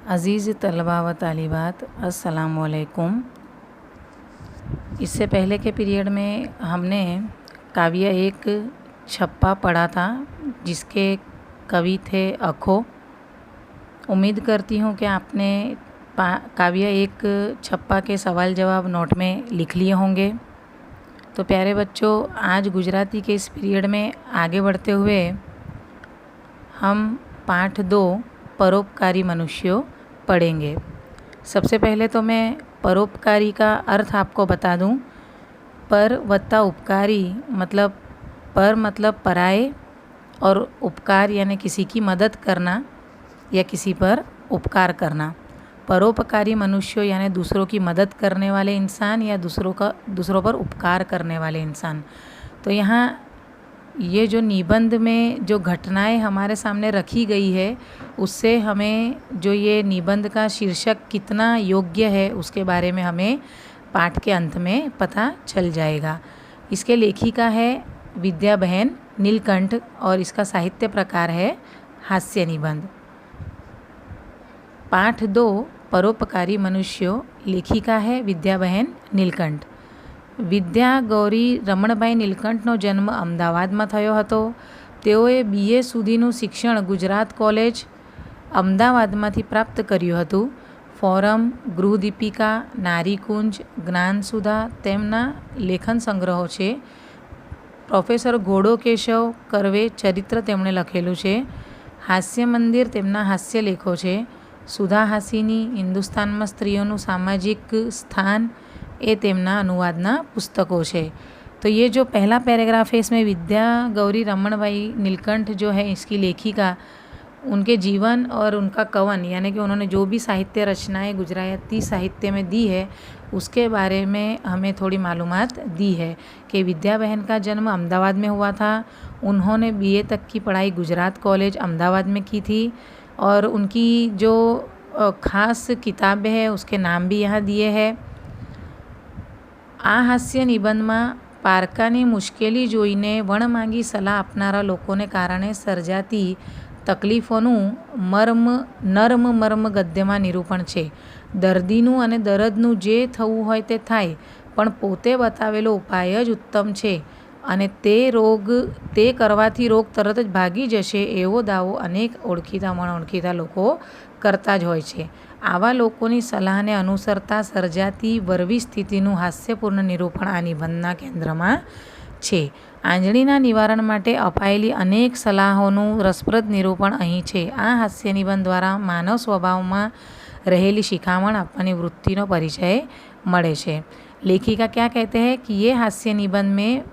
अज़ीज़ तलबा व तालिबात, अस्सलामु अलैकुम। इससे पहले के पीरियड में हमने काव्य एक छप्पा पढ़ा था जिसके कवि थे अखो। उम्मीद करती हूँ कि आपने काव्य एक छप्पा के सवाल जवाब नोट में लिख लिए होंगे। तो प्यारे बच्चों, आज गुजराती के इस पीरियड में आगे बढ़ते हुए हम पाठ 2 परोपकारी मनुष्यों पढ़ेंगे। सबसे पहले तो मैं परोपकारी का अर्थ आपको बता दूं। पर वत्ता उपकारी मतलब पर मतलब पराये और उपकार यानी किसी की मदद करना या किसी पर उपकार करना। परोपकारी मनुष्यों यानी दूसरों की मदद करने वाले इंसान या दूसरों पर उपकार करने वाले इंसान। तो यहाँ ये जो निबंध में जो घटनाएं हमारे सामने रखी गई है, उससे हमें जो ये निबंध का शीर्षक कितना योग्य है उसके बारे में हमें पाठ के अंत में पता चल जाएगा। इसके लेखिका है विद्या बहन नीलकंठ और इसका साहित्य प्रकार है हास्य निबंध। पाठ 2 परोपकारी मनुष्यों, लेखिका है विद्या बहन नीलकंठ। વિદ્યા ગૌરી રમણભાઈ નીલકંઠનો જન્મ અમદાવાદમાં થયો હતો. તેઓએ BA સુધીનું શિક્ષણ ગુજરાત કોલેજ અમદાવાદમાંથી પ્રાપ્ત કર્યું હતું. ફોરમ, ગૃહદીપિકા, નારીકુંજ, જ્ઞાનસુધા તેમના લેખન સંગ્રહો છે. પ્રોફેસર ઘોડો કેશવ કરવે ચરિત્ર તેમણે લખેલું છે. હાસ્ય મંદિર તેમના હાસ્ય લેખો છે. સુધા હાસીની હિન્દુસ્તાનમાં સ્ત્રીઓનું સામાજિક સ્થાન ये तेमना अनुवादना पुस्तकों से। तो ये जो पहला पैराग्राफ है इसमें विद्या गौरी रमणभाई नीलकंठ जो है इसकी लेखिका, उनके जीवन और उनका कवन यानी कि उन्होंने जो भी साहित्य रचनाएं गुजराती साहित्य में दी है उसके बारे में हमें थोड़ी मालूमात दी है कि विद्या बहन का जन्म अहमदाबाद में हुआ था। उन्होंने BA तक की पढ़ाई गुजरात कॉलेज अहमदाबाद में की थी और उनकी जो ख़ास किताब है उसके नाम भी यहाँ दिए हैं। આ હાસ્ય નિબંધમાં પારકાની મુશ્કેલી જોઈને વણમાંગી સલાહ આપનારા લોકોને કારણે સર્જાતી તકલીફોનું નર્મ મર્મ ગદ્યમાં નિરૂપણ છે. દર્દીનું અને દર્દનું જે થવું હોય તે થાય, પણ પોતે બતાવેલો ઉપાય જ ઉત્તમ છે અને તે કરવાથી રોગ તરત જ ભાગી જશે એવો દાવો અનેક ઓળખીતા લોકો કરતા જ હોય છે. આવા લોકોની સલાહને અનુસરતા સર્જાતી વરવી સ્થિતિનું હાસ્યપૂર્ણ નિરૂપણ આ નિબંધના કેન્દ્રમાં છે. આંજણીના નિવારણ માટે અપાયેલી અનેક સલાહોનું રસપ્રદ નિરૂપણ અહીં છે. આ હાસ્ય નિબંધ દ્વારા માનવ સ્વભાવમાં રહેલી શિખામણ આપવાની વૃત્તિનો પરિચય મળે છે. लेखिका क्या कहते हैं कि ये हास्य निबंध में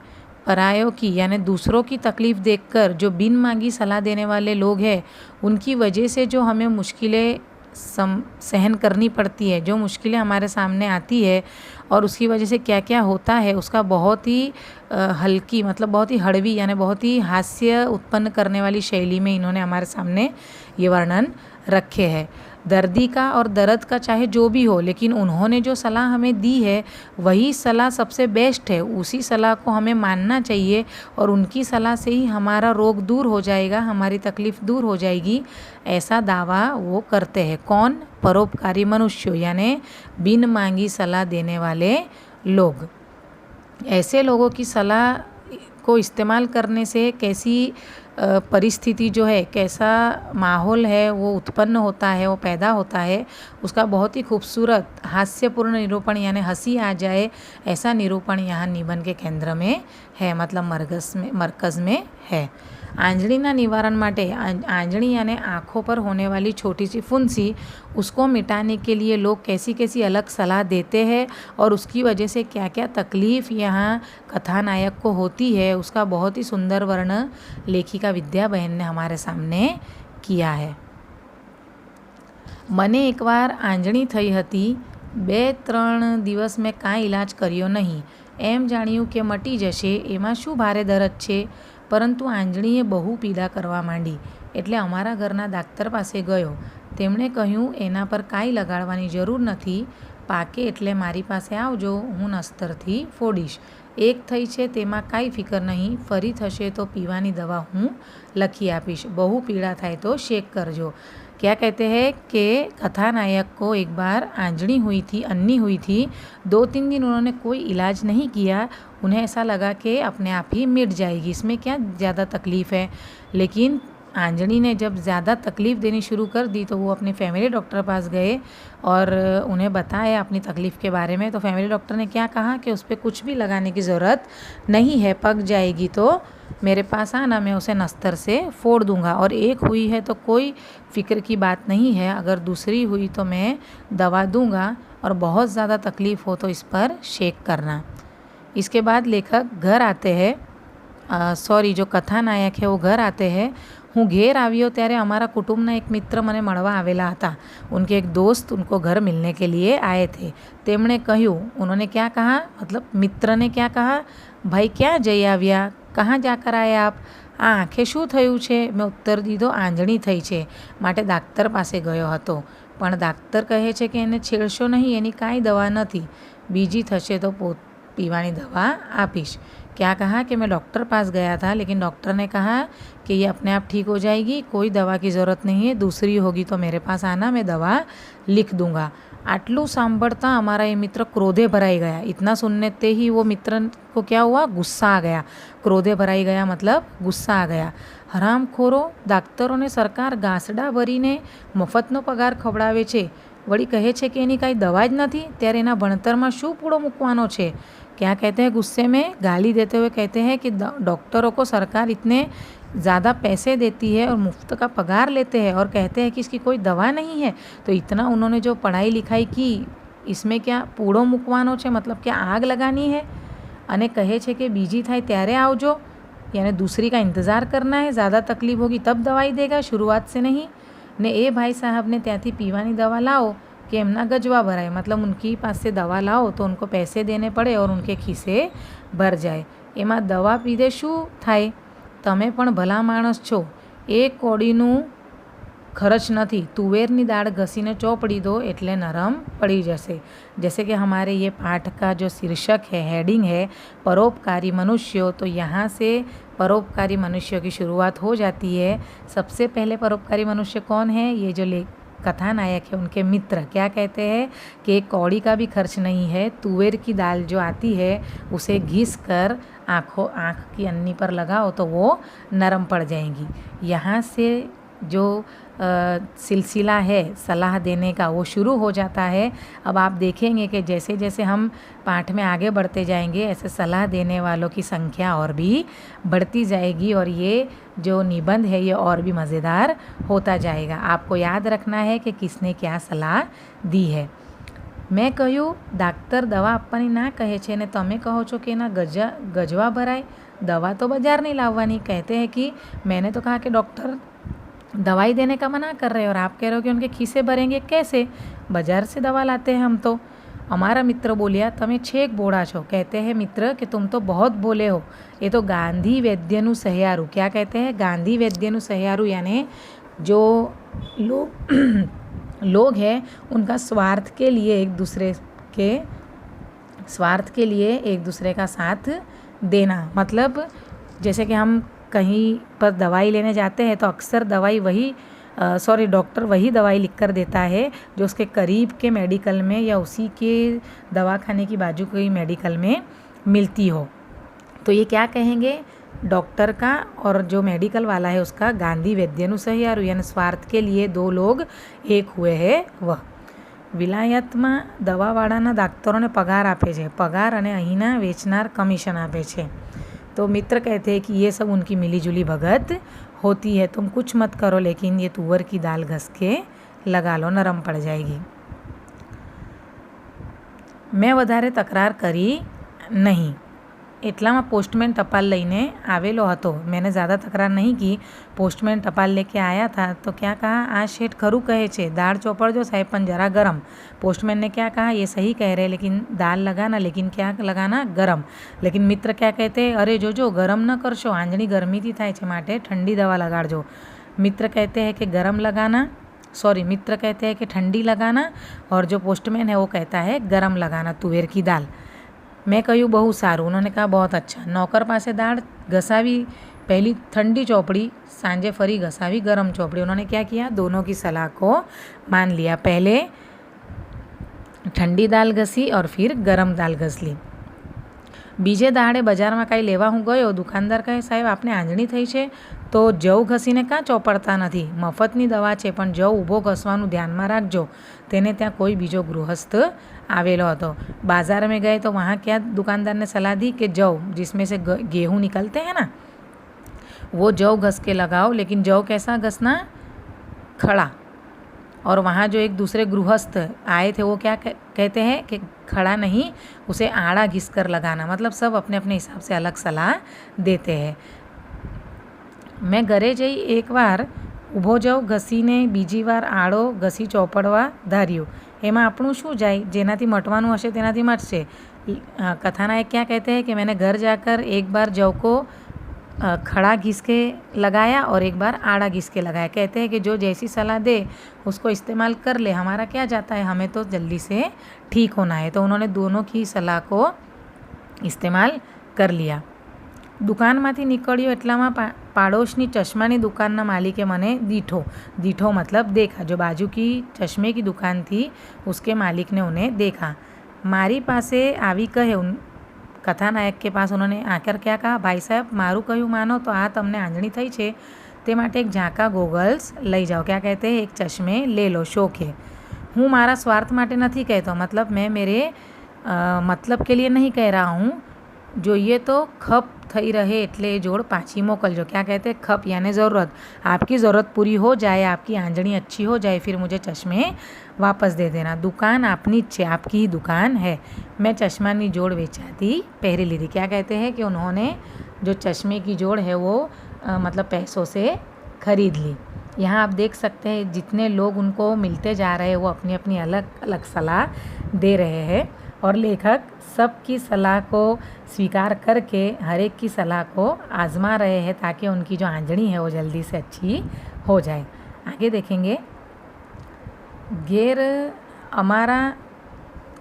परायों की यानी दूसरों की तकलीफ़ देखकर जो बिन मांगी सलाह देने वाले लोग हैं उनकी वजह से जो हमें मुश्किलें सहन करनी पड़ती है, जो मुश्किलें हमारे सामने आती है और उसकी वजह से क्या क्या होता है उसका बहुत ही हल्की मतलब बहुत ही हड़वी यानी बहुत ही हास्य उत्पन्न करने वाली शैली में इन्होंने हमारे सामने ये वर्णन रखे हैं। दर्दी का और दर्द का चाहे जो भी हो, लेकिन उन्होंने जो सलाह हमें दी है वही सलाह सबसे बेस्ट है। उसी सलाह को हमें मानना चाहिए और उनकी सलाह से ही हमारा रोग दूर हो जाएगा, हमारी तकलीफ़ दूर हो जाएगी, ऐसा दावा वो करते हैं। कौन? परोपकारी मनुष्य यानी बिन मांगी सलाह देने वाले लोग। ऐसे लोगों की सलाह को इस्तेमाल करने से कैसी परिस्थिति जो है, कैसा माहौल है वो उत्पन्न होता है, वो पैदा होता है, उसका बहुत ही खूबसूरत हास्यपूर्ण निरूपण यानी हंसी आ जाए ऐसा निरूपण यहाँ निबंध के केंद्र में है, मतलब मरकज़ में है। आंजणीना निवारण माटे आंजणी यानी आँखों पर होने वाली छोटी सी फुंसी, उसको मिटाने के लिए लोग कैसी कैसी अलग सलाह देते हैं और उसकी वजह से क्या क्या तकलीफ़ यहाँ कथानायक को होती है उसका बहुत ही सुंदर वर्णन लेखिका विद्या बहन ने हमारे सामने किया है। મને એકવાર આંજણી થઈ હતી. 2-3 દિવસ મેં કાંઈ ઇલાજ કર્યો નહીં. એમ જાણ્યું કે મટી જશે, એમાં શું ભારે દરદ છે, પરંતુ આંજણીએ બહુ પીડા કરવા માંડી એટલે અમારા ઘરના ડાક્ટર પાસે ગયો. તેમણે કહ્યું એના પર કાંઈ લગાડવાની જરૂર નથી, પાકે એટલે મારી પાસે આવજો, હું નસ્તરથી ફોડીશ. એક થઈ છે તેમાં કાંઈ ફિકર નહીં, ફરી થશે તો પીવાની દવા હું લખી આપીશ. બહુ પીડા થાય તો શેક કરજો. क्या कहते हैं कि कथानायक को एक बार आंजणी हुई थी, अन्नी हुई थी। 2-3 दिन उन्होंने कोई इलाज नहीं किया। उन्हें ऐसा लगा कि अपने आप ही मिट जाएगी, इसमें क्या ज़्यादा तकलीफ़ है। लेकिन आंजणी ने जब ज़्यादा तकलीफ़ देनी शुरू कर दी तो वो अपने फैमिली डॉक्टर पास गए और उन्हें बताया अपनी तकलीफ़ के बारे में। तो फैमिली डॉक्टर ने क्या कहा कि उस पर कुछ भी लगाने की ज़रूरत नहीं है, पक जाएगी तो मेरे पास आना, मैं उसे नस्तर से फोड़ दूंगा। और एक हुई है तो कोई फ़िक्र की बात नहीं है, अगर दूसरी हुई तो मैं दवा दूंगा और बहुत ज़्यादा तकलीफ़ हो तो इस पर शेक करना। इसके बाद लेखक घर आते हैं, जो कथानायक है वो घर आते हैं। હું ઘેર આવ્યો ત્યારે અમારા કુટુંબના એક મિત્ર મને મળવા આવેલા હતા. उनके एक दोस्त उनको घर मिलने के लिए आए थे. તેમણે કહ્યું, उन्होंने क्या कहा, मतलब मित्र ने क्या कहा, भाई क्या જઈ આવ્યા, कहाँ जाकर आया आप, આ આંખે શું થયું છે? મેં ઉત્તર દીધો, આંજણી થઈ છે માટે દાક્તર પાસે ગયો હતો. પણ દાક્તર કહે છે કે એને છેડશો નહીં, એની કાંઈ દવા નથી, બીજી થશે તો पीवानी दवा आपीश. क्या कहा कि मैं डॉक्टर पास गया था लेकिन डॉक्टर ने कहा कि ये अपने आप ठीक हो जाएगी, कोई दवा की ज़रूरत नहीं है, दूसरी होगी तो मेरे पास आना, मैं दवा लिख दूंगा. आटलू सांभळता हमारा ये मित्र क्रोधे भराई गया. इतना सुनने ते ही वो मित्र को क्या हुआ, गुस्सा आ गया. क्रोधे भराई गया मतलब गुस्सा आ गया. हरामखोरो, દાક્તરોને સરકાર ગાંસડા ભરીને મફતનો પગાર ખવડાવે છે, વળી કહે છે કે એની કાંઈ દવા જ નથી, ત્યારે એના ભણતરમાં શું પૂળો મૂકવાનો છે? क्या कहते हैं, गुस्से में गाली देते हुए कहते हैं कि डॉक्टरों को सरकार इतने ज़्यादा पैसे देती है और मुफ्त का पगार लेते हैं और कहते हैं कि इसकी कोई दवा नहीं है, तो इतना उन्होंने जो पढ़ाई लिखाई की इसमें क्या पूड़ो મૂકવાનો છે, मतलब क्या आग लगानी है? અને કહે છે કે બીજી થાય ત્યારે આવજો, यानी दूसरी का इंतज़ार करना है, ज़्यादा तकलीफ़ होगी तब दवाई देगा, शुरुआत से नहीं. ने ए भाई साहब ने ત્યાંથી પીવાની દવા લાવો कि एमना गजवा भराए, मतलब उनकी पास से दवा लाओ तो उनको पैसे देने पड़े और उनके खीसे भर जाए. एमा दवा पीधे शू थाय, तमे पण भला माणस छो, एक कोड़ीનું खर्च नहीं, तुवेरनी दाળ घसीने चौपड़ी दो एटले नरम पड़ी जैसे. जैसे कि हमारे ये पाठ का जो शीर्षक है, हेडिंग है, परोपकारी मनुष्यों, तो यहाँ से परोपकारी मनुष्यों की शुरुआत हो जाती है. सबसे पहले परोपकारी मनुष्य कौन है, ये जो कथानायक है उनके मित्र. क्या कहते हैं कि एक कौड़ी का भी खर्च नहीं है, तुवेर की दाल जो आती है उसे घिस कर आँख की अन्नी पर लगाओ तो वो नरम पड़ जाएंगी. यहाँ से जो सिलसिला है सलाह देने का वो शुरू हो जाता है. अब आप देखेंगे कि जैसे जैसे हम पाठ में आगे बढ़ते जाएंगे ऐसे सलाह देने वालों की संख्या और भी बढ़ती जाएगी और ये जो निबंध है ये और भी मज़ेदार होता जाएगा. आपको याद रखना है कि किसने क्या सलाह दी है. मैं कहूँ डाक्टर दवा આપવાની ના કહે છે ને તમે કહો છો કે એના ગજવા ભરાય, दवा तो बाजार नहीं लावવાની. कहते हैं कि मैंने तो कहा कि डॉक्टर दवाई देने का मना कर रहे हैं और आप कह रहे हो कि उनके खीसे भरेंगे, कैसे, बाजार से दवा लाते हैं हम तो. हमारा मित्र बोलिया, તમે છેક બોળા છો. कहते हैं मित्र कि तुम तो बहुत बोले हो, ये तो गांधी वैद्यनु सहियारू. क्या कहते हैं, गांधी वैद्यनु सहियारू, यानी जो लोग हैं उनका स्वार्थ के लिए एक दूसरे का साथ देना. मतलब जैसे कि हम कहीं पर दवाई लेने जाते हैं तो अक्सर डॉक्टर वही दवाई लिख कर देता है जो उसके करीब के मेडिकल में या उसी के दवाखाने की बाजू के मेडिकल में मिलती हो. तो ये क्या कहेंगे, डॉक्टर का और जो मेडिकल वाला है उसका गांधी वैद्यनु सहियारू, यानी स्वार्थ के लिए दो लोग एक हुए हैं वह. વિલાયતમાં દવાવાળાના દાક્તરોને પગાર આપે છે, પગાર અને અહીંના વેચનાર કમિશન આપે છે. तो मित्र कहते हैं कि ये सब उनकी मिलीजुली भगत होती है. तुम कुछ मत करो लेकिन ये तुअर की दाल घस के लगा लो, नरम पड़ जाएगी. मैं વધારે तकरार करी नहीं, એટલામાં पोस्टमैन टपाल લઈને આવેલો હતો. मैंने ज़्यादा तकरार नहीं की, पोस्टमैन टपाल लेके आया था. तो क्या कहा, आ शेठ खरू कहे छे, दाल चौपड़जो साहेब पण जरा गरम. पोस्टमैन ने क्या कहा, ये सही कह रहे लेकिन दाल लगाना, लेकिन क्या लगाना, गरम. लेकिन मित्र क्या कहते हैं, अरे जो गरम न करशो, आंजणी गर्मीथी थाय छे माटे ठंडी दवा लगाड़जो. मित्र कहते हैं कि गरम लगाना, मित्र कहते हैं कि ठंडी लगाना, और जो पोस्टमैन है वो कहता है गरम लगाना तुवेर की दाल. मैं कहूँ बहु सारू, उन्होंने कहा बहुत अच्छा. नौकर पासे दाળ ઘસાવી पहली ठंडी चौपड़ी, सांजे फरी घसावी गरम चौपड़ी। उन्होंने क्या किया, दोनों की सलाह को मान लिया। पहले ठंडी दाल घसी और फिर गरम दाल घस ली। बीजे दाड़े बजाરમાં કાંઈ લેવા હું ગયો, દુકાનદાર કહે, સાહેબ આપને આંજણી થઈ છે તો જવ ઘસીને કાં ચોપડતા નથી? મફતની દવા છે, પણ જવ ઊભો ઘસવાનું ધ્યાનમાં રાખજો। તેને ત્યાં કોઈ બીજો ગૃહસ્થ આવેલો હતો। बाजार में गए तो वहाँ क्या दुकानदार ने सलाह दी कि जव जिसमें से गेहूँ निकलते हैं ना, वो जव घस के लगाओ, लेकिन जव कैसा घसना, खड़ा। और वहाँ जो एक दूसरे गृहस्थ आए थे वो क्या कहते हैं कि खड़ा नहीं, उसे आड़ा घिस कर लगाना। मतलब सब अपने अपने हिसाब से अलग सलाह देते हैं। मैं घरे जई एक बार ઊભો જાઉં ઘસીને બીજી વાર આડો ઘસી ચોપડવા ધાર્યું। એમાં આપણું શું જાય, જેનાથી મટવાનું હશે તેનાથી મટશે। कथानायक क्या कहते हैं कि मैंने घर जाकर एक बार जव को खड़ा घिस के लगाया और एक बार आड़ा घिस के लगाया। कहते हैं कि जो जैसी सलाह दे उसको इस्तेमाल कर ले, हमारा क्या जाता है, हमें तो जल्दी से ठीक होना है। तो उन्होंने दोनों की सलाह को इस्तेमाल कर लिया। दुकानમાંથી નીકળ્યો એટલામાં પાડોશની ચશ્માની દુકાનના માલિકે મને દીઠો मतलब देखा। जो बाजू की चश्मे की दुकान थी उसके मालिक ने उन्हें देखा। मारी पासे आवी कहे, कथानायक के पास उन्होंने आकर क्या कहा, भाई साहब मारू कहूँ मानो तो आ तमने आंजणी थई छे, ते माटे एक झाँका गोगल्स लई जाओ। क्या कहते हैं, एक चश्मे ले लो, शौक है। हूँ मारा स्वार्थ माटे नहीं कहता, मतलब मैं मेरे मतलब के लिए नहीं कह रहा हूँ। जो ये तो खप थई रहे एटले जोड़ पाछी मोकलजो। क्या कहते हैं, खप यानी ज़रूरत। आपकी ज़रूरत पूरी हो जाए, आपकी आंजणी अच्छी हो जाए, फिर मुझे चश्मे वापस दे देना। दुकान आपनी च आपकी ही दुकान है। मैं चश्मानी जोड़ वेचाती पहरी ली थी। क्या कहते हैं कि उन्होंने जो चश्मे की जोड़ है वो मतलब पैसों से खरीद ली। यहाँ आप देख सकते हैं जितने लोग उनको मिलते जा रहे हैं वो अपनी अपनी अलग अलग सलाह दे रहे हैं, और लेखक सबकी सलाह को स्वीकार करके हर एक की सलाह को आज़मा रहे हैं ताकि उनकी जो आंजणी है वो जल्दी से अच्छी हो जाए। आगे देखेंगे। घेर अमारा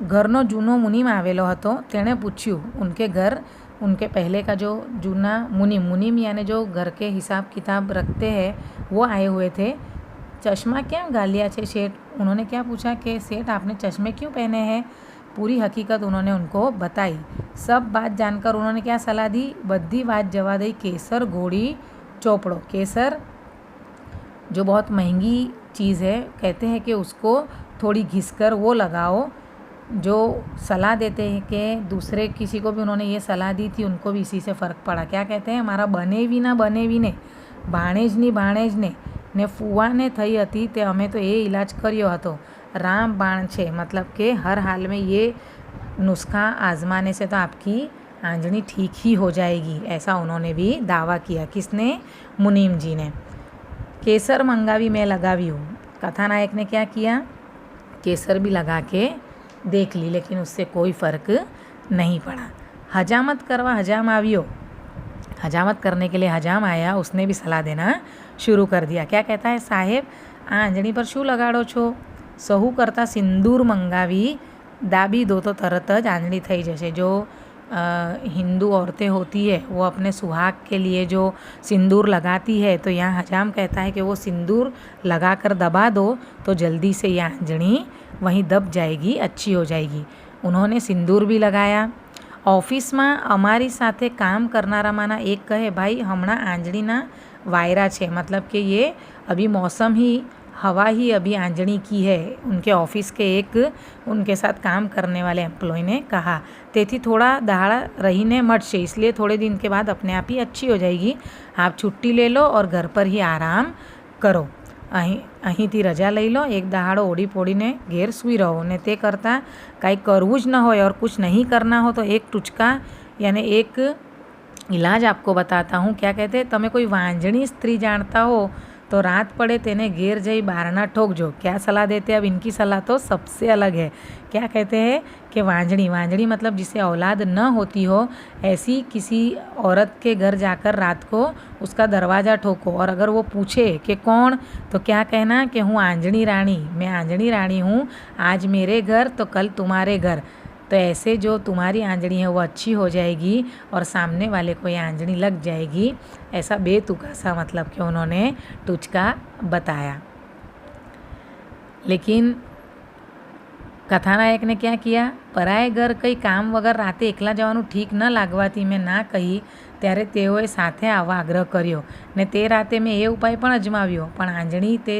घरनो जूनो मुनीम आवेलो हतो। तेणे पूछ्યું, उनके घर, उनके पहले का जो जूना मुनीम यानी जो घर के हिसाब किताब रखते हैं वो आए हुए थे। चश्मा क्यों गालिया छे सेठ? उन्होंने क्या पूछा कि सेठ आपने चश्मे क्यों पहने हैं? पूरी हकीकत उन्होंने उनको बताई। सब बात जानकर उन्होंने क्या सलाह दी, बद्दी बात जवा दी, केसर घोड़ी चौपड़ो। केसर जो बहुत महंगी चीज़ है, कहते हैं कि उसको थोड़ी घिसकर वो लगाओ। जो सलाह देते हैं कि दूसरे किसी को भी उन्होंने ये सलाह दी थी, उनको भी इसी से फ़र्क पड़ा। क्या कहते हैं, हमारा बनेवी ने भाणेजने ने फुवाने थई हती ते अमे तो ये इलाज कर्यो हतो। राम बाण छे, मतलब कि हर हाल में ये नुस्खा आजमाने से तो आपकी आंजणी ठीक ही हो जाएगी, ऐसा उन्होंने भी दावा किया। किसने? मुनीम जी ने। केसर मंगावी मैं लगावी हूँ। कथानायक ने क्या किया, केसर भी लगा के देख ली, लेकिन उससे कोई फ़र्क नहीं पड़ा। हजामत करवा हजाम आवियो। हजामत करने के लिए हजाम आया, उसने भी सलाह देना शुरू कर दिया। क्या कहता है, साहेब आ आंजणी पर शू लगाड़ो छो? सहू करता सिंदूर मंगावी दाबी दो तो तरत ज आंजणी थई जशे। जो हिंदू औरतें होती है वो अपने सुहाग के लिए जो सिंदूर लगाती है, तो यहाँ हजाम कहता है कि वो सिंदूर लगाकर दबा दो तो जल्दी से यह आंजणी वहीं दब जाएगी, अच्छी हो जाएगी। उन्होंने सिंदूर भी लगाया। ऑफिस में अमारी साथे काम करनारामाना एक कहे, भाई हमणा आंजणीना वायरा छे, मतलब कि ये अभी मौसम ही, हवा ही अभी आंजणी की है। उनके ऑफिस के एक उनके साथ काम करने वाले एम्प्लॉय ने कहा, तेथी थोड़ा दाड़ा रहीने मटशे, इसलिए थोड़े दिन के बाद अपने आप ही अच्छी हो जाएगी। आप छुट्टी ले लो और घर पर ही आराम करो। અહીંથી રજા લઈ લો, એક દહાડો ઓડી પોડીને ઘેર સૂઈ રહો, ને તે કરતાં કાંઈ કરવું જ ન હોય और कुछ नहीं करना हो तो एक टुचका यानी एक इलाज आपको बताता हूँ। क्या कहते हैं, તમે કોઈ વાંજણી स्त्री जानता हो तो रात पड़े तेने घेर जई बारना ठोकजो। क्या सलाह देते हैं, अब इनकी सलाह तो सबसे अलग है। क्या कहते हैं कि वांजड़ी मतलब जिसे औलाद न होती हो, ऐसी किसी औरत के घर जाकर रात को उसका दरवाज़ा ठोको, और अगर वो पूछे कि कौन, तो क्या कहना कि हूँ आंजणी रानी, मैं आंजणी रानी हूँ, आज मेरे घर तो कल तुम्हारे घर। तो ऐसे जो तुम्हारी आंजणी है वो अच्छी हो जाएगी और सामने वाले को ये आंजणी लग जाएगी। ऐसा बेतुका सा मतलब कि उन्होंने टुचका बताया। लेकिन कथानायक ने क्या किया, પરાય ઘર કંઈ કામ વગર રાતે એકલા જવાનું ઠીક ન લાગવાથી મેં ના કહી ત્યારે તેઓએ સાથે આવવા આગ્રહ કર્યો ને તે રાતે મેં એ ઉપાય પણ અજમાવ્યો પણ आंजणी તે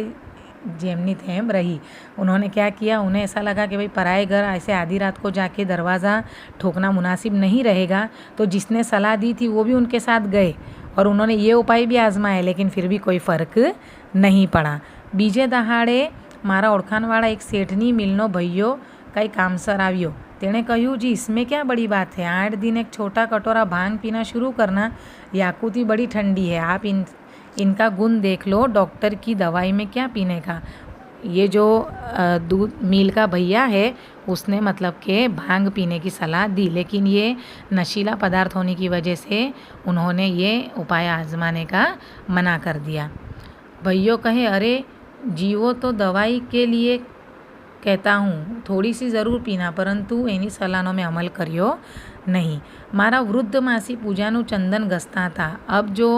જેમની તેમ रही। उन्होंने क्या किया, उन्हें ऐसा लगा कि भाई पराए घर ऐसे आधी रात को जाके दरवाज़ा ठोकना मुनासिब नहीं रहेगा, तो जिसने सलाह दी थी वो भी उनके साथ गए और उन्होंने ये उपाय भी आजमाए, लेकिन फिर भी कोई फ़र्क नहीं पड़ा। बीजे दहाड़े मारा ओळखाणवाळा एक सेठनी मिलनो भैयो कई कामसर આવ્યો। तेणे કહ્યું, जी इसमें क्या बड़ी बात है, 8 दिन एक छोटा कटोरा भांग पीना शुरू करना। याकूती बड़ी ठंडी है, आप इनका गुण देख लो, डॉक्टर की दवाई में क्या पीने का। ये जो दूध मिल का भैया है उसने मतलब के भांग पीने की सलाह दी, लेकिन ये नशीला पदार्थ होने की वजह से उन्होंने ये उपाय आजमाने का मना कर दिया। भैया कहे, अरे जीवो तो दवाई के लिए कहता हूँ, थोड़ी सी ज़रूर पीना, परंतु एनी सलाहनो में अमल करियो नहीं। मारा वृद्ध मासी पूजानु चंदन घसता था। अब जो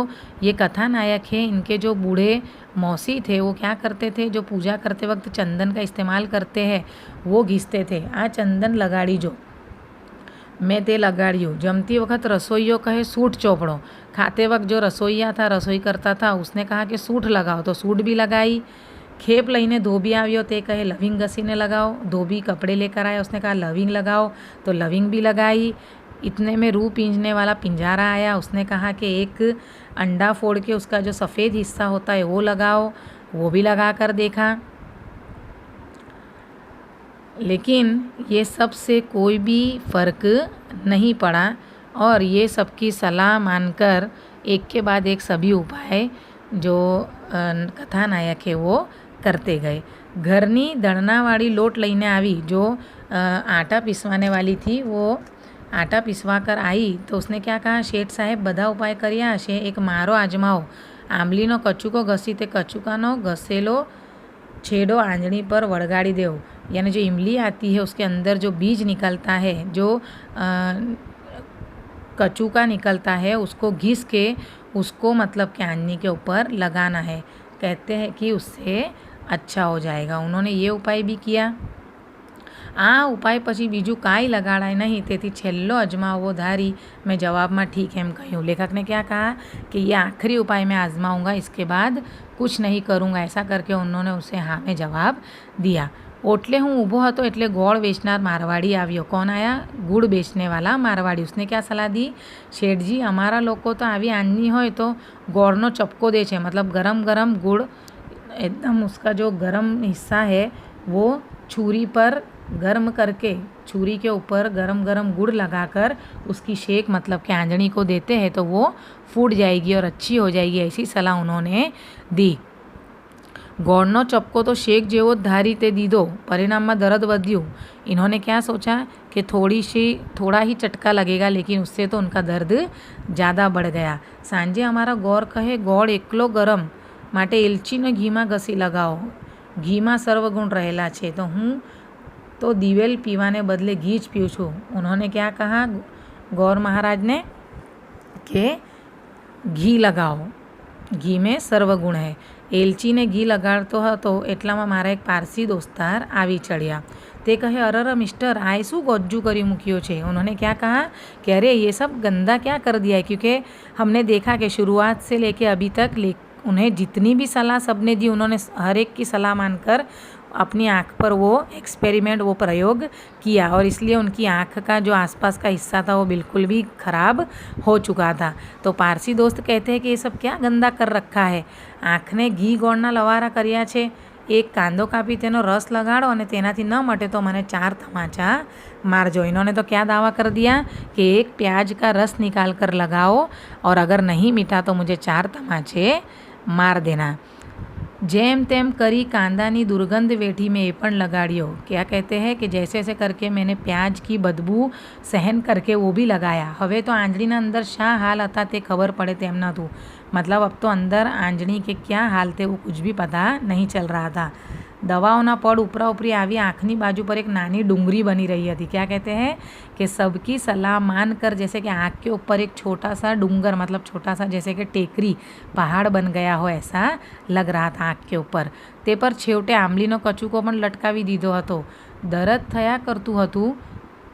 ये कथानायक है, इनके जो बूढ़े मौसी थे वो क्या करते थे, जो पूजा करते वक्त चंदन का इस्तेमाल करते हैं वो घिसते थे। आ चंदन लगाड़ी जो मैं ते लगाड़ियो। जमती वक्त रसोईयो कहे सूट चोपड़ो। खाते वक्त जो रसोईया था, रसोई करता था, उसने कहा कि सूट लगाओ, तो सूट भी लगाई। खेप लईने धोबी आव्यो, ते कहे लविंग घसीने लगाओ। धोबी कपड़े लेकर आया, उसने कहा लविंग लगाओ, तो लविंग भी लगाई। इतने में रूह पींजने वाला पिंजारा आया, उसने कहा कि एक अंडा फोड़ के उसका जो सफ़ेद हिस्सा होता है वो लगाओ, वो भी लगा कर देखा, लेकिन ये सब से कोई भी फ़र्क नहीं पड़ा और ये सबकी सलाह मानकर एक के बाद एक सभी उपाय जो कथानायक है वो करते गए। घरनी दळनावाળી लोट लईने आवी, जो आटा पीसवाने वाली थी वो आटा पीसवा कर आई, तो उसने क्या कहा, શેઠ સાહેબ બધા ઉપાય કર્યા હશે, એક મારો આજમાવો। આંબલીનો કચુકો ઘસી તે કચુકાનો ઘસેલો छेड़ो आंजणी पर वड़गाड़ी दो। यानी जो इमली आती है उसके अंदर जो बीज निकलता है, जो कचूका निकलता है, उसको घिस के उसको मतलब कि आंजनी के ऊपर लगाना है। कहते हैं कि उससे अच्छा हो जाएगा। उन्होंने ये उपाय भी किया। आ उपाय पछी बीजू काई लगाड़ाय नहीं, तेथी छेल्लो अजमावो धारी मैं जवाब में ठीक एम कहूँ। लेखक ने क्या कहा कि ये आखिरी उपाय मैं आजमाऊँगा, इसके बाद कुछ नहीं करूँगा। ऐसा करके उन्होंने उसे हाँ में जवाब दिया। ओटले हूँ ऊभो हतो एटले गोड़ बेचनार मारवाड़ी आव्यो। कौन आया? गुड़ बेचने वाला मारवाड़ी। उसने क्या सलाह दी, शेठ जी हमारा लोग तो आवी आंजनी होय तो गोड़नो चपको दे छे, मतलब गरम गरम गुड़ एकदम उसका जो गरम हिस्सा है वो छुरी पर गर्म करके, छुरी के ऊपर गरम गरम गुड़ लगाकर उसकी शेक मतलब कि आंजणी को देते हैं तो वो फूट जाएगी और अच्छी हो जाएगी। ऐसी सलाह उन्होंने दी। ગોળનો ચપકો તો શેક જેવો જ ધારી તે દીધો, પરિણામમાં દર્દ વધ્યું। इन्होंने क्या सोचा कि थोड़ा ही चटका लगेगा, लेकिन उससे तो उनका दर्द ज़्यादा बढ़ गया। सांजे हमारा गौर कहे गोળ એકલો ગરમ માટે એલચીને ઘીમાં ઘસી લગાવો, ઘીમાં સર્વગુણ રહેલા છે, તો હું तो दिवेल पीवाने बदले घी ज पीऊँ छूँ। उन्होंने क्या कहा गौर महाराज ने कि घी लगाओ, घी में सर्वगुण है। एलची ने घी लगाड़तो હતો એટલામાં મારા એક પારસી દોસ્તાર આવી ચડ્યા। તે કહે, અરર મિસ્ટર આએ શું ગોજ્જू કરી મૂક્યો છે। उन्होंने क्या कहा कि अरे ये सब गंदा क्या कर दिया है, क्योंकि हमने देखा कि शुरुआत से लेके अभी तक उन्हें जितनी भी सलाह सबने दी, उन्होंने हर एक की सलाह मानकर अपनी आँख पर वो एक्सपेरिमेंट, वो प्रयोग किया और इसलिए उनकी आँख का जो आसपास का हिस्सा था वो बिल्कुल भी ख़राब हो चुका था। तो पारसी दोस्त कहते हैं कि ये सब क्या गंदा कर रखा है। आँखने घी गोળના લવારા કર્યા છે। એક કાંદો કાપી તેનો રસ લગાડો અને તેનાથી ન મટે તો મને 4 तमाचा मारजो। इन्होंने तो क्या दावा कर दिया कि एक प्याज का रस निकाल कर लगाओ और अगर नहीं मीठा तो मुझे 4 तमाचे मार देना। जेम तेम करी कांदानी दुर्गंध वेठी में ये पण लगाड़ियो। क्या कहते हैं कि जैसे ऐसे करके मैंने प्याज की बदबू सहन करके वो भी लगाया। हवे तो आंजणीना अंदर शा हाल था ते खबर पड़े तेम न थू। मतलब अब तो अंदर आंजणी के क्या हाल थे वो कुछ भी पता नहीं चल रहा था। દવાઓના પડ ઉપરા ઉપરી આવી આંખની બાજુ પર એક નાની ડુંગરી બની રહી હતી। क्या कहते हैं कि सबकी सलाह मानकर जैसे कि आँख के ऊपर एक छोटा सा डूंगर मतलब छोटा सा जैसे कि टेकरी पहाड़ बन गया हो ऐसा लग रहा था आँख के ऊपर। તે પર છેવટે આંબલીનો કચુકો પણ લટકાવી દીધો હતો। દરદ થયા કરતું હતું,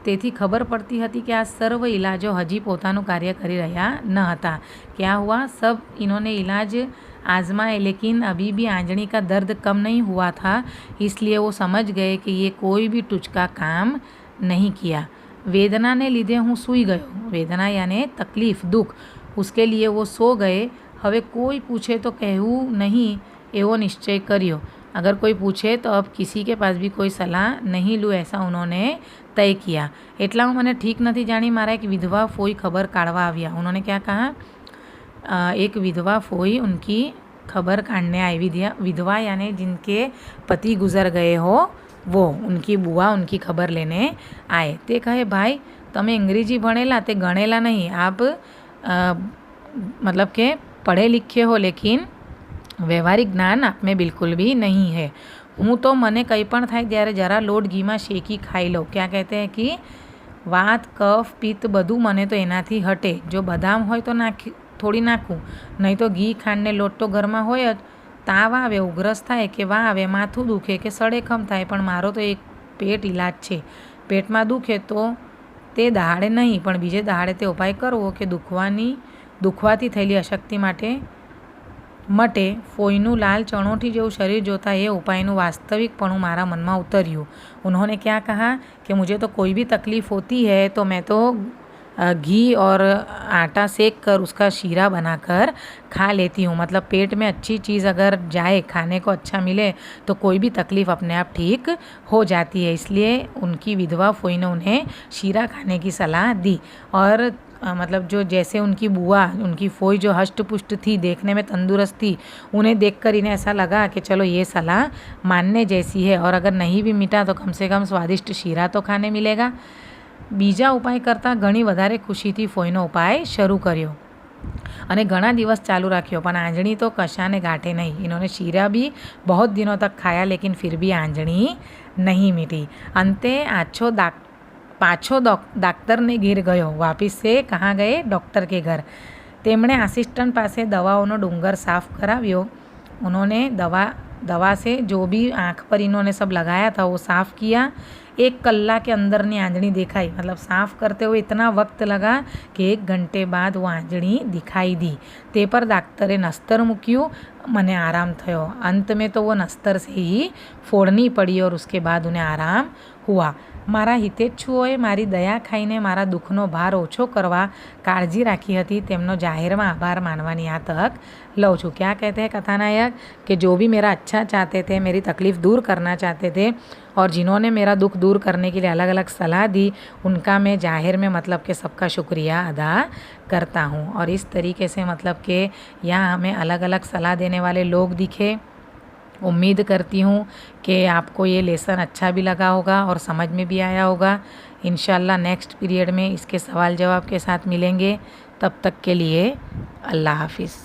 તેથી ખબર પડતી હતી કે આ સર્વ ઇલાજો હજી પોતાનું કાર્ય કરી રહ્યા ન હતા। क्या हुआ? सब इन्होंने इलाज आजमाए लेकिन अभी भी आंजणी का दर्द कम नहीं हुआ था, इसलिए वो समझ गए कि ये कोई भी टुचका काम नहीं किया। वेदना ने લીધે હું સૂઈ ગયો। વેદના યાને તકલીફ, દુઃખ, उसके लिए वो सो गए। હવે કોઈ પૂછે તો કહેવું નહીં એવો નિશ્ચય કર્યો। अगर कोई पूछे तो अब किसी के पास भी कोई सलाह नहीं लूँ ऐसा उन्होंने तय किया। એટલામાં મને ઠીક નથી જાણી મારા એક વિધવા ફોઈ ખબર કાઢવા આવ્યા। उन्होंने क्या कहा? एक विधवा फोई उनकी खबर काटने आई। विधवा यानी जिनके पति गुजर गए हो वो, उनकी बुआ उनकी खबर लेने आए। ते कहे भाई તમે अंग्रेजी भणेला ते गणेला नहीं, आप मतलब के पढ़े लिखे हो लेकिन વ્યવહારિક જ્ઞાન આપને બિલકુલ બી નહીં હે। હું તો મને કંઈ પણ થાય ત્યારે જરા લોટ ઘીમાં શેકી ખાઈ લઉં। ક્યાં કહેતે હે કે વાત કફ પિત્ત બધું મને તો એનાથી હટે। જો બદામ હોય તો થોડી નાખું, નહીં તો ઘી ખાંડને લોટ તો ઘરમાં હોય જ। તાવ આવે, ઉધરસ થાય કે વા આવે, માથું દુખે કે સળેખમ થાય, પણ મારો તો એક પેટ ઇલાજ છે। પેટમાં દુખે તો તે દહાડે નહીં પણ બીજે દહાડે તે ઉપાય કરવો કે દુખવાથી થયેલી અશક્તિ માટે મટે। ફોઈનું લાલ ચણોઠી જેવું શરીર જોતાં એ ઉપાયનું વાસ્તવિકપણું મારા મનમાં ઉતર્યું। उन्होंने क्या कहा कि मुझे तो कोई भी तकलीफ़ होती है तो मैं तो घी और आटा सेक कर उसका शीरा बनाकर खा लेती हूँ। मतलब पेट में अच्छी चीज़ अगर जाए, खाने को अच्छा मिले तो कोई भी तकलीफ़ अपने आप ठीक हो जाती है। इसलिए उनकी विधवा फोई ने उन्हें शीरा खाने की सलाह दी। और मतलब जो जैसे उनकी बुआ, उनकी फोई जो हष्ट पुष्ट थी, देखने में तंदुरुस्त थी, उन्हें देखकर इन्हें ऐसा लगा कि चलो ये सलाह मानने जैसी है और अगर नहीं भी मिटा तो कम से कम स्वादिष्ट शीरा तो खाने मिलेगा। બીજા ઉપાય કરતાં ઘણી વધારે ખુશીથી ફોઈનો ઉપાય શરૂ કર્યો અને ઘણા દિવસ ચાલુ રાખ્યો, પણ આંજણી તો કશાને ગાંઠે નહીં। इन्होंने शीरा भी बहुत दिनों तक खाया लेकिन फिर भी आंजणी नहीं मिटी। अंते પાછો ડાક્ટરને ઘેર ગયો। વાપિસ સે કहाँ ગए? डॉक्टर के घर। તેમણે આસિસ્ટન્ટ પાસે દવાઓનો ડુંગર સાફ કરાવ્યો। उन्होंने दवा से जो भी आँख पर इन्होंने सब लगाया था वो साफ़ किया। 1 कलाक के अंदर ने आंजणी दिखाई। मतलब साफ़ करते हुए इतना वक्त लगा कि 1 घंटे बाद वो आंजणी दिखाई दी। ते पर डॉक्टरे नस्तर मूक्યું, મને आराम થયો। अंत में तो वो नस्तर से ही फोड़नी पड़ी और उसके बाद उन्हें आराम हुआ। મારા હિતેચ્છુઓએ મારી દયા ખાઈને મારા દુઃખનો ભાર ઓછો કરવા કાળજી રાખી હતી, તેમનો જાહેરમાં આભાર માનવાની આ તક લઉં છું। क्या कहते हैं कथानायक कि जो भी मेरा अच्छा चाहते थे, मेरी तकलीफ़ दूर करना चाहते थे और जिन्होंने मेरा दुख दूर करने के लिए अलग अलग सलाह दी, उनका मैं जाहिर में मतलब कि सबका शुक्रिया अदा करता हूँ। और इस तरीके से मतलब कि यहाँ हमें अलग अलग सलाह देने वाले लोग दिखे। उम्मीद करती हूँ कि आपको ये लेसन अच्छा भी लगा होगा और समझ में भी आया होगा। इंशाल्लाह नेक्स्ट पीरियड में इसके सवाल जवाब के साथ मिलेंगे। तब तक के लिए अल्लाह हाफिज़।